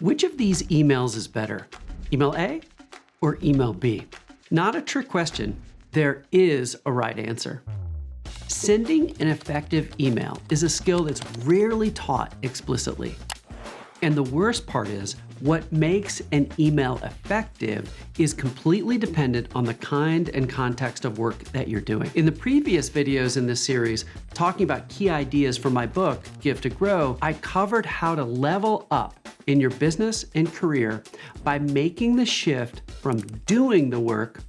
Which of these emails is better? Email A or email B? Not a trick question. There is a right answer. Sending an effective email is a skill that's rarely taught explicitly. And the worst part is, what makes an email effective is completely dependent on the kind and context of work that you're doing. In the previous videos in this series, talking about key ideas from my book, Give to Grow, I covered how to level up in your business and career by making the shift from doing the work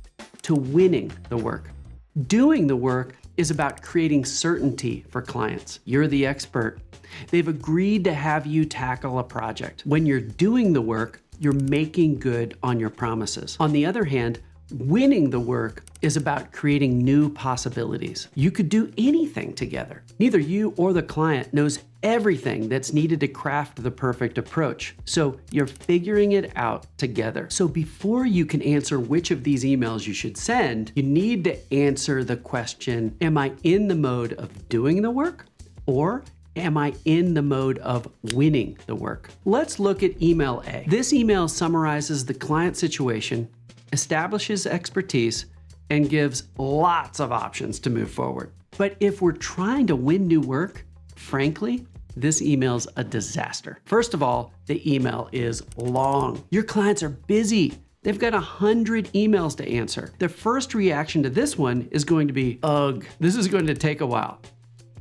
to winning the work. Doing the work is about creating certainty for clients. You're the expert. They've agreed to have you tackle a project. When you're doing the work, you're making good on your promises. On the other hand, winning the work is about creating new possibilities. You could do anything together. Neither you or the client knows everything that's needed to craft the perfect approach. So you're figuring it out together. So before you can answer which of these emails you should send, you need to answer the question, am I in the mode of doing the work, or am I in the mode of winning the work? Let's look at email A. This email summarizes the client situation, establishes expertise, and gives lots of options to move forward. But if we're trying to win new work, frankly, this email's a disaster. First of all, the email is long. Your clients are busy. They've got 100 emails to answer. Their first reaction to this one is going to be, ugh, this is going to take a while.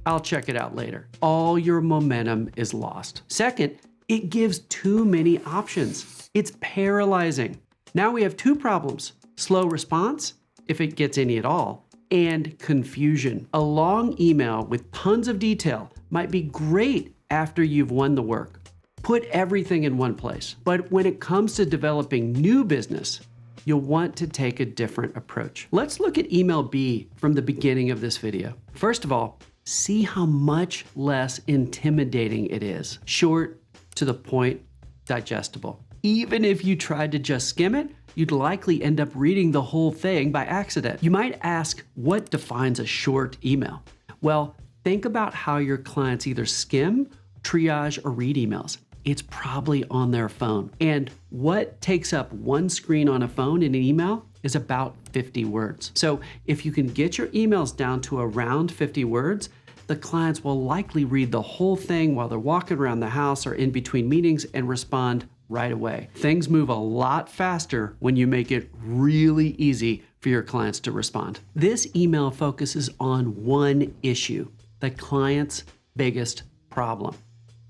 I'll check it out later. All your momentum is lost. Second, it gives too many options. It's paralyzing. Now we have two problems: slow response, if it gets any at all, and confusion. A long email with tons of detail might be great after you've won the work. Put everything in one place. But when it comes to developing new business, you'll want to take a different approach. Let's look at email B from the beginning of this video. First of all, see how much less intimidating it is. Short, to the point, digestible. Even if you tried to just skim it, you'd likely end up reading the whole thing by accident. You might ask, what defines a short email? Well, think about how your clients either skim, triage, or read emails. It's probably on their phone. And what takes up one screen on a phone in an email is about 50 words. So if you can get your emails down to around 50 words, the clients will likely read the whole thing while they're walking around the house or in between meetings and respond right away. Things move a lot faster when you make it really easy for your clients to respond. This email focuses on one issue, the client's biggest problem.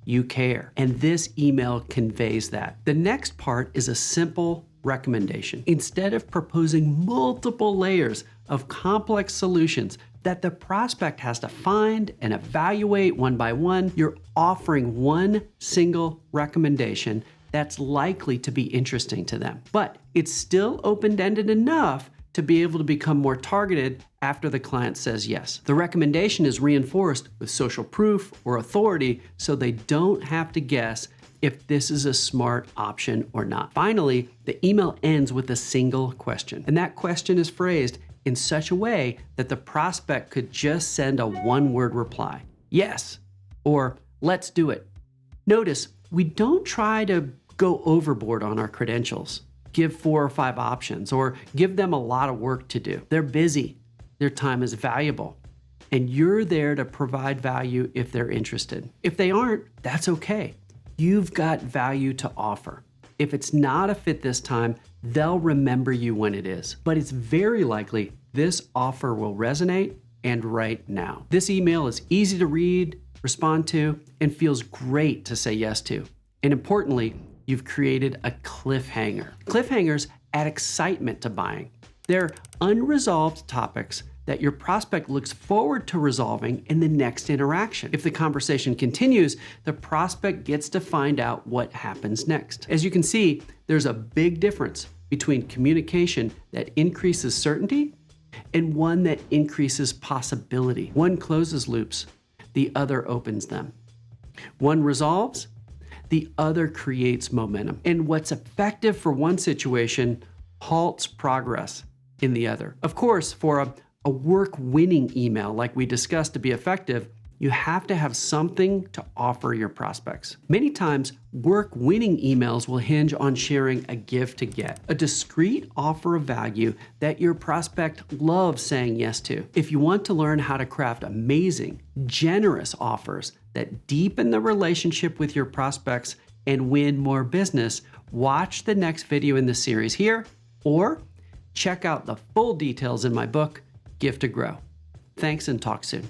You care. And this email conveys that. The next part is a simple recommendation. Instead of proposing multiple layers of complex solutions that the prospect has to find and evaluate one by one, you're offering one single recommendation that's likely to be interesting to them. But it's still open-ended enough to be able to become more targeted after the client says yes. The recommendation is reinforced with social proof or authority so they don't have to guess if this is a smart option or not. Finally, the email ends with a single question, and that question is phrased in such a way that the prospect could just send a one-word reply, yes, or let's do it. Notice, we don't try to go overboard on our credentials, give 4 or 5 options, or give them a lot of work to do. They're busy, their time is valuable, and you're there to provide value if they're interested. If they aren't, that's okay. You've got value to offer. If it's not a fit this time, they'll remember you when it is. But it's very likely this offer will resonate, and right now. This email is easy to read, respond to, and feels great to say yes to. And importantly, you've created a cliffhanger. Cliffhangers add excitement to buying. They're unresolved topics that your prospect looks forward to resolving in the next interaction. If the conversation continues, the prospect gets to find out what happens next. As you can see, there's a big difference between communication that increases certainty and one that increases possibility. One closes loops, the other opens them. One resolves, the other creates momentum. And what's effective for one situation halts progress in the other. Of course, for a work-winning email like we discussed to be effective, you have to have something to offer your prospects. Many times, work-winning emails will hinge on sharing a gift to get, a discreet offer of value that your prospect loves saying yes to. If you want to learn how to craft amazing, generous offers that deepen the relationship with your prospects and win more business, watch the next video in the series here, or check out the full details in my book, Gift to Grow. Thanks and talk soon.